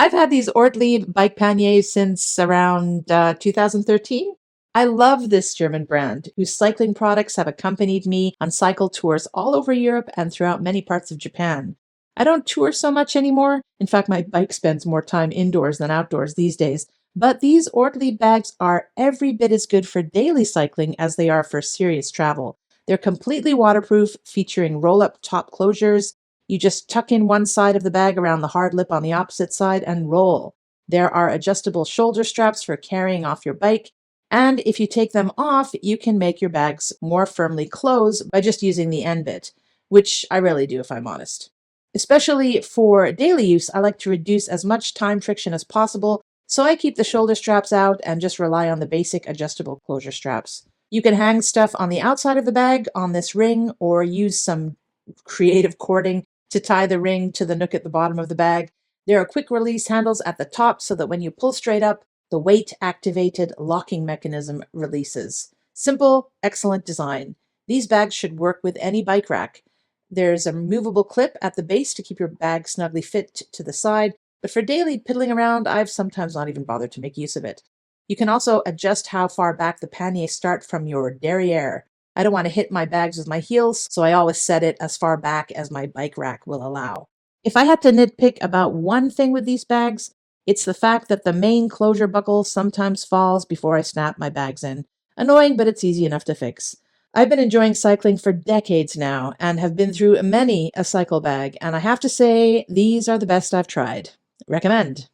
I've had these Ortlieb bike panniers since around 2013. I love this German brand, whose cycling products have accompanied me on cycle tours all over Europe and throughout many parts of Japan. I don't tour so much anymore. In fact, my bike spends more time indoors than outdoors these days. But these Ortlieb bags are every bit as good for daily cycling as they are for serious travel. They're completely waterproof, featuring roll-up top closures. You just tuck in one side of the bag around the hard lip on the opposite side and roll. There are adjustable shoulder straps for carrying off your bike. And if you take them off, you can make your bags more firmly close by just using the end bit, which I rarely do if I'm honest. Especially for daily use, I like to reduce as much time friction as possible, so I keep the shoulder straps out and just rely on the basic adjustable closure straps. You can hang stuff on the outside of the bag on this ring or use some creative cording to tie the ring to the nook at the bottom of the bag. There are quick release handles at the top so that when you pull straight up, the weight-activated locking mechanism releases. Simple, excellent design. These bags should work with any bike rack. There's a removable clip at the base to keep your bag snugly fit to the side, but for daily piddling around, I've sometimes not even bothered to make use of it. You can also adjust how far back the panniers start from your derriere. I don't want to hit my bags with my heels, so I always set it as far back as my bike rack will allow. If I had to nitpick about one thing with these bags, it's the fact that the main closure buckle sometimes falls before I snap my bags in. Annoying, but it's easy enough to fix. I've been enjoying cycling for decades now and have been through many a cycle bag, and I have to say, these are the best I've tried. Recommend.